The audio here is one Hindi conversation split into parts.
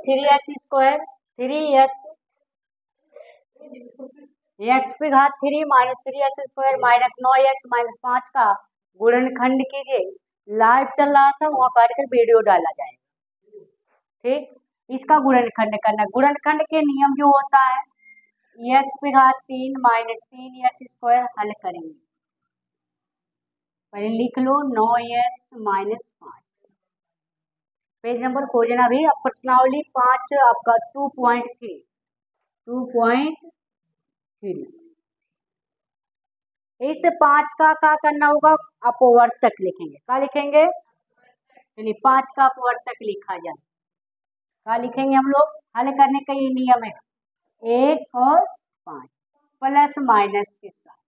3x², 3x x पे घात 3 minus 3x² minus 9x minus 5 का गुणनखंड कीजिए। लाइव चल रहा था, वहां काटकर वीडियो डाला जाएगा। ठीक, इसका गुणनखंड करना। गुणनखंड के नियम जो होता है, x पे घात 3 माइनस 3x² हल करेंगे। पहले लिख लो 9x माइनस 5। पेज नंबर खोजना भी। अब प्रश्नावली 5 आपका 2.3 इस 5 का क्या करना होगा, अपवर्तक लिखेंगे। क्या लिखेंगे? चलिए 5 का अपवर्तक लिखा जाए। क्या लिखेंगे हम लोग? हल करने का ये नियम है, 1 और 5 प्लस माइनस के साथ।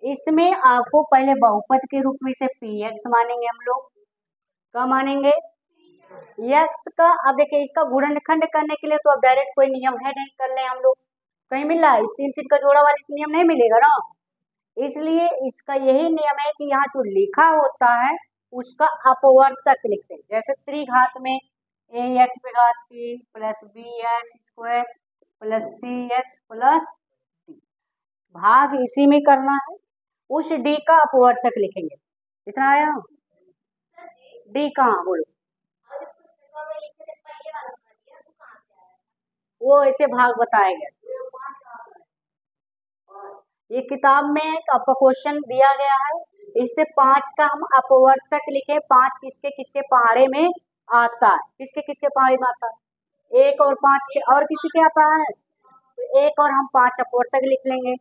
इसमें आपको पहले बहुपद के रूप में से px मानेंगे हम लोग। क्या मानेंगे? x का। अब देखिए इसका गुणनखंड करने के लिए तो अब डायरेक्ट कोई नियम है नहीं, कर ले हम लोग। कहीं मिल रहा है 3 का जोड़ा वाला, इस नियम नहीं मिलेगा ना। इसलिए इसका यही नियम है कि यहाँ जो लिखा होता है उसका अपवर्तक लिखते हैं। जैसे त्रिघात में ax पे घात 3 plus bx² plus cx plus d, भाग इसी में करना है। उस d का अपवर्तक लिखेंगे। कितना आया? d कहाँ बोलो? वो ऐसे भाग बताया गया, ये किताब में आपका क्वेश्चन दिया गया है। इससे 5 का हम अपवर्तक लिखे। 5 किसके किसके पहाड़े में आता है? किसके किसके पहाड़े में आता है? 1 और 5 के। और किसी के आता है तो 1 और हम 5 अपवर्तक लिख लेंगे।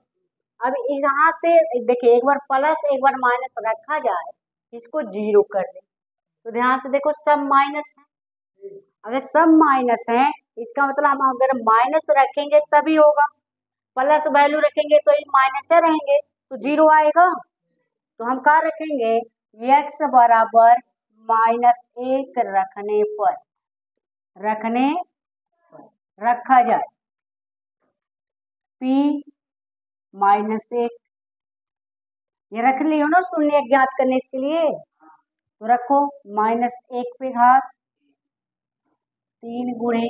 अब यहाँ से देखिए, एक बार प्लस एक बार माइनस रखा जाए, इसको 0 कर दे। तो ध्यान से देखो, सब माइनस है। अगर सब माइनस है इसका मतलब हम अगर माइनस रखेंगे तभी होगा, प्लस वैल्यू रखेंगे तो ये माइनस से रहेंगे तो 0 आएगा। तो हम क्या रखेंगे? x बराबर -1 रखा जाए। p -1 ये रख लियो ना शून्य ज्ञात करने के लिए, तो रखो -1 पे घात 3 गुणे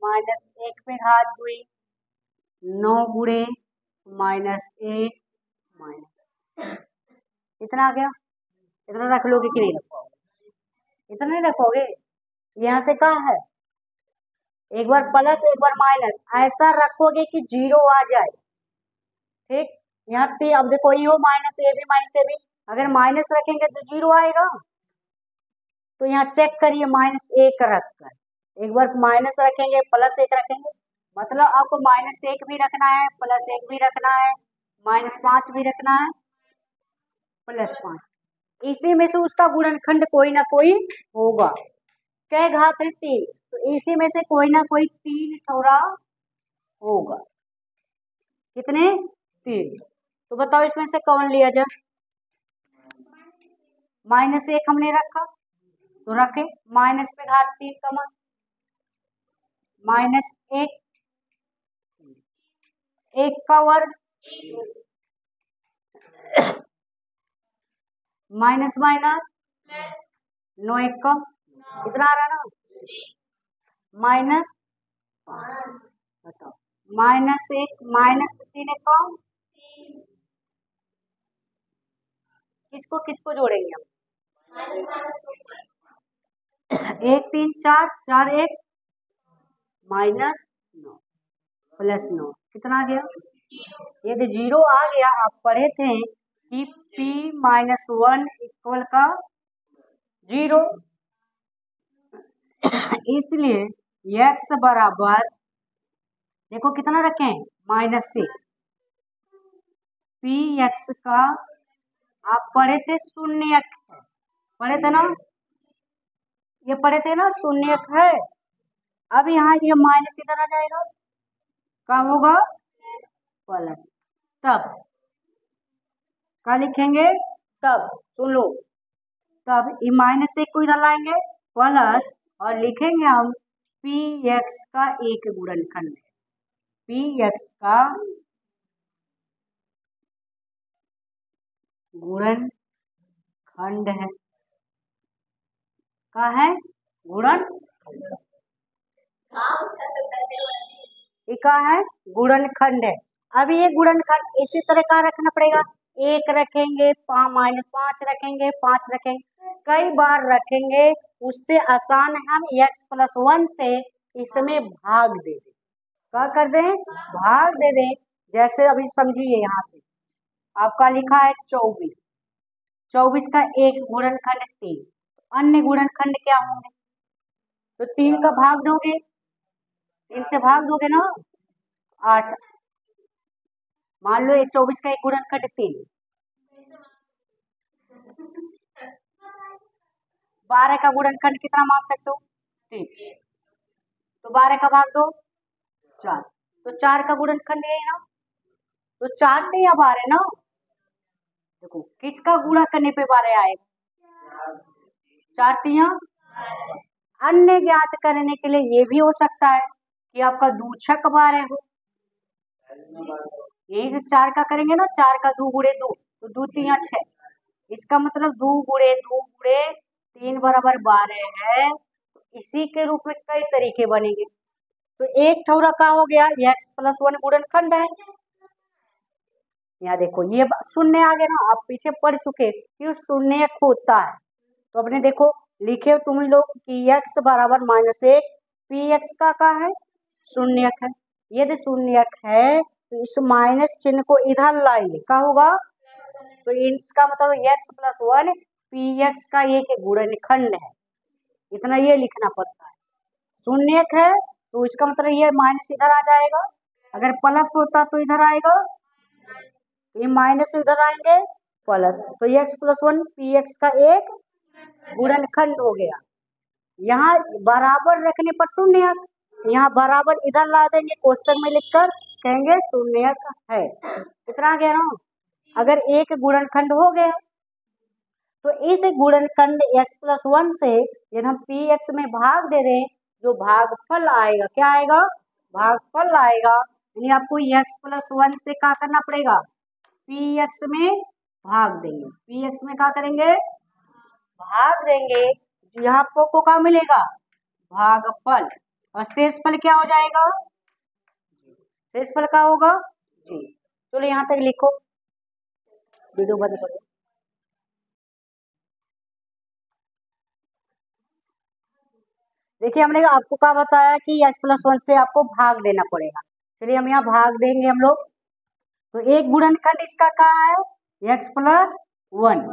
-1 पे घात 2 9 गुणे -1 इतना आ गया। इतना रख लोगे कि नहीं रखोगे? इतना नहीं रखोगे। यहाँ से क्या है, एक बार प्लस एक बार माइनस, ऐसा रखोगे कि 0 आ जाए। ठीक, यहाँ पे अब देखो ये हो माइनस ए भी, अगर माइनस रखेंगे तो 0 आएगा। तो यहाँ चेक करिए -1 रखकर, एक बार माइनस रखेंगे +1 रखेंगे, मतलब आपको -1 भी रखना है, +1 भी रखना है, -5 भी रखना है, +5। इसी में से उसका गुणनखंड कोई ना कोई होगा। क्या घात है? 3, तो इसी में से कोई ना कोई 3 थोड़ा होगा। कितने? 3। तो बताओ इसमें से कौन लिया जाए? -1 हमने रखा तो रखे, माइनस पे घात 3 का मान -1, 1 का वर्ग माइनस माइनस 9 1 का कितना आ रहा है ना, -5। बताओ -1 -3 का किसको किसको जोड़ेंगे हम? 1 3 4 4 1 -9 +9 कितना आ गया? यदि 0 आ गया, आप पढ़े थे कि p -1 इक्वल का 0, इसलिए x बराबर देखो कितना रखें, -6। px का आप पढ़े थे शून्यक है, पढ़े थे ना, ये पढ़े थे ना शून्यक है। अब यहाँ ये माइनस इधर आ जाएगा, क्या होगा? प्लस। तब क्या लिखेंगे? तब सुन लो, तब ये -1 को इधर लाएंगे प्लस, और लिखेंगे हम px का एक गुणनखंड है, px का गुणनखंड है। क्या है? गुणनखंड। ये क्या है? गुणनखंड है। अब ये गुणनखंड इसी तरह का रखना पड़ेगा, 1 रखेंगे, -5 रखेंगे, 5 रखेंगे, कई बार रखेंगे, उससे आसान है हम x+1 से इसमें भाग दे दें। क्या कर दें? भाग दे दें। जैसे अभी समझिए, यहाँ से आपका लिखा है 24, 24 का एक गुणनखंड 3, अन्य गुणनखंड क्या होंगे? तो 3 का भाग दोगे, 3 से भाग दोगे ना, 8। मान लो ये 24 का एक गुणनखंड 3, 12 का गुणनखंड कितना मान सकते हो? 3। तो 12 का भाग दो, 4। तो 4 का गुणनखंड है ना, तो 4 3 या 12 ना। देखो किसका गुणा करने पे 12 आएगा? 4 3 अन्य ज्ञात करने के लिए ये भी हो सकता है कि आपका दूछक 12 हो। यही से 4 का करेंगे ना, 4 का 2 गुणे 2, तो 2 3 6। इसका मतलब 2 गुणे 2 गुणे 3 बराबर 12 है। तो इसी के रूप में कई तरीके बनेंगे। तो एक ठौरा का हो गया, ये x+1 गुणनखंड है। यहाँ देखो ये शून्य आ गया ना, आप पीछे पढ़ चुके कि शून्य होता है। तो अपने देखो लिखे तुम लोग कि x बराबर -1, पी एक्स का है? शून्यक है। यदि शून्यक है तो इस माइनस चिन्ह को इधर लाइए, क्या होगा? तो इसका मतलब x+1 पी एक्स का एक गुणनखंड है। इतना ये लिखना पड़ता है। शून्यक है तो इसका मतलब ये माइनस इधर आ जाएगा, अगर प्लस होता तो इधर आएगा, ये माइनस इधर आएंगे प्लस, तो x+1 पी एक्स का एक गुणनखंड हो गया। यहाँ बराबर रखने पर शून्यक, यहाँ बराबर इधर ला देंगे, क्वेश्चन में लिखकर कहेंगे शून्यक है। इतना आ गया ना। अगर एक गुणनखंड हो गया तो इस गुणनखंड x+1 से यदि हम पी एक्स में भाग दे दें, जो भागफल आएगा, क्या आएगा? भागफल आएगा। यानी आपको x+1 से क्या करना पड़ेगा? पी एक्स में भाग देंगे। पी एक्स में क्या करेंगे? भाग देंगे। यहाँ आपको क्या मिलेगा? भागफल। और शेषफल क्या हो जाएगा? शेषफल क्या होगा? जी। चलो यहाँ तक लिखो, वीडियो बंद करो। देखिए हमने आपको क्या बताया कि x+1 से आपको भाग देना पड़ेगा। चलिए हम यहाँ भाग देंगे हम लोग। तो एक गुणनखंड इसका क्या है? x+1।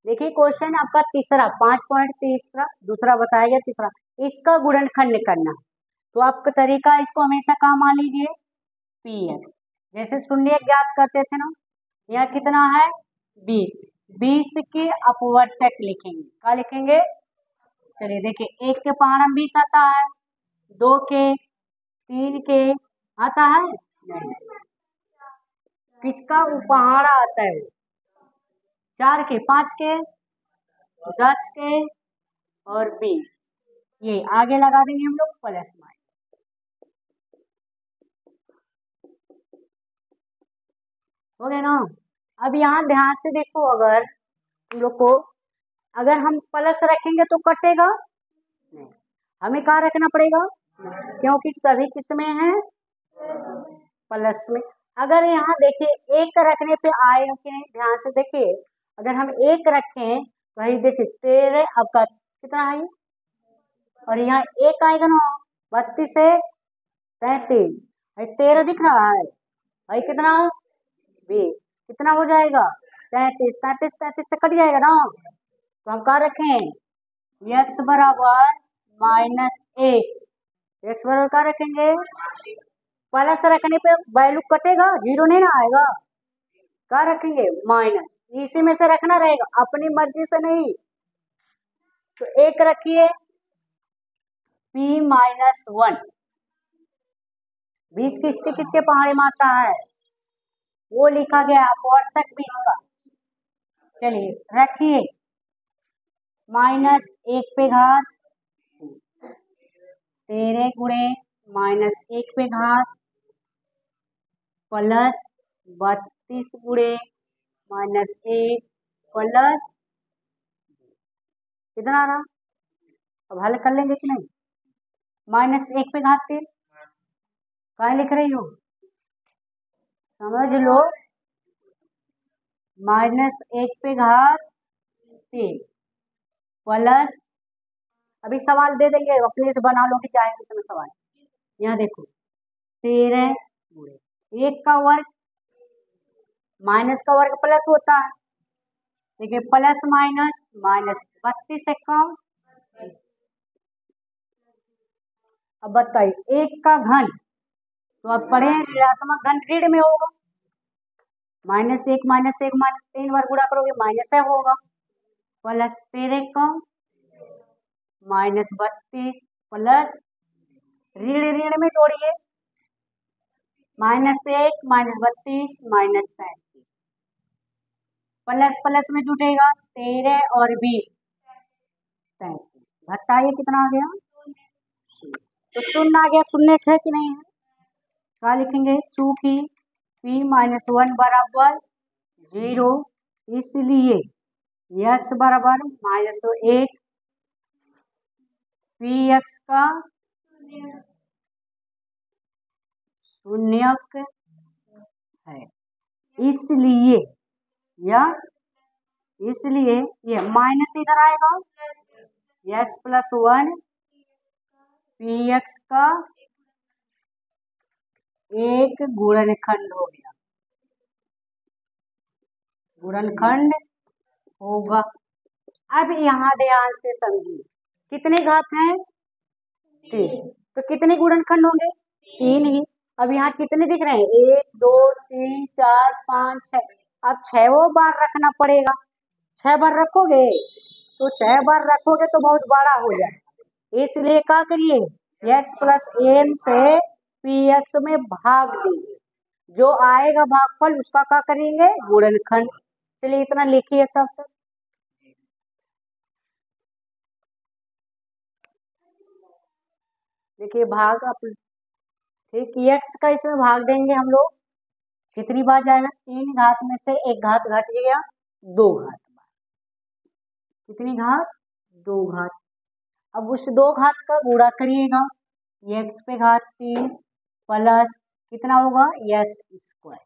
देखिए क्वेश्चन आपका तीसरा 5 पॉइंट तीसरा दूसरा बताया गया तीसरा, इसका गुणनखंड करना। तो आपका तरीका इसको हमेशा कहाँ मान लीजिए, पी एक्स। जैसे शून्य ज्ञात करते थे ना, यह कितना है 20, 20 के अपवर्तक लिखेंगे, क्या लिखेंगे, चलिए देखिए 1 के पहाड़ में 20 आता है, 2 के, 3 के आता है नहीं, किसका उपहारा आता है, 4 के, 5 के, 10 के और 20, ये आगे लगा देंगे हम लोग प्लस माइनस। हो गया ना। अब यहाँ ध्यान से देखो, अगर हम लोग को अगर हम प्लस रखेंगे तो कटेगा नहीं, हमें कहाँ रखना पड़ेगा, क्योंकि सभी किसमें है प्लस में। अगर यहाँ देखिए एक रखने पे आएगा कि नहीं, ध्यान से देखिए, अगर हम एक रखें वही देखिए 13 आपका कितना है, और यहाँ एक आएगा ना 32 से 33, 13 दिख रहा है भाई, कितना 20, कितना हो जाएगा 33, 33 33 से कट जाएगा ना, तो हम क्या रखें x बराबर -1, x बराबर क्या रखेंगे, प्लस रखने पे वैल्यू कटेगा, जीरो नहीं ना आएगा, क्या रखेंगे माइनस, इसी में से रखना रहेगा, अपनी मर्जी से नहीं। तो एक रखिए p-1, 20 किसके किसके पहाड़े में आता है, वो लिखा गया अपवर्तक 20 का। चलिए रखिए -1 पे घात 13 गुणे -1 पे घात प्लस 32 गुणे -1 प्लस कितना आ रहा, अब हल कर लेंगे कि नहीं, -1 पे घात 3, क्या लिख रही हो, समझ लो, -1 पे घात 3 प्लस, अभी सवाल दे देंगे अपने से बना लो कि चाहे कितना सवाल, यहाँ देखो 13 गुणे 1 का वर्ग माइनस का वर्ग प्लस होता है, देखिए प्लस माइनस -32 से कम। अब बताइए 1 का घन, तो आप पढ़े ऋणात्मक घन ऋण में होगा, -1 -1 -3 बार गुणा करोगे माइनस है होगा, प्लस 13 कम -32 प्लस ऋण ऋण में जोड़िए -1 -32 -33 प्लस प्लस में जुटेगा 13 और 20 33, घटाइए कितना आ गया, तो शून्य आ गया, शून्य है कि नहीं है, क्या लिखेंगे, चूंकि p-1 बराबर 0 इसलिए x बराबर -1 px का शून्यक है, इसलिए या इसलिए ये माइनस इधर आएगा, x+1 px का एक गुणनखंड हो गया, गुणनखंड होगा। अब यहाँ ध्यान से समझिए, कितने घात हैं 3, तो कितने गुणनखंड होंगे 3 ही। अब यहाँ कितने दिख रहे हैं 1 2 3 4 5 6, अब 6 बार रखना पड़ेगा, 6 बार रखोगे तो 6 बार रखोगे तो बहुत बड़ा हो जाए, इसलिए क्या करिए x+n से px में भाग देंगे, जो आएगा भागफल उसका क्या करेंगे गुणनखंड। चलिए इतना लिखिए तब तक, देखिए भाग आप ठीक x का इसमें भाग देंगे हम लोग, कितनी बार जाएगा 3 घात में से 1 घात घट गया 2 घात, कितनी घात 2 घात। अब उस 2 घात का गुणा करिएगा, x पे घात 3 प्लस कितना होगा x स्क्वायर,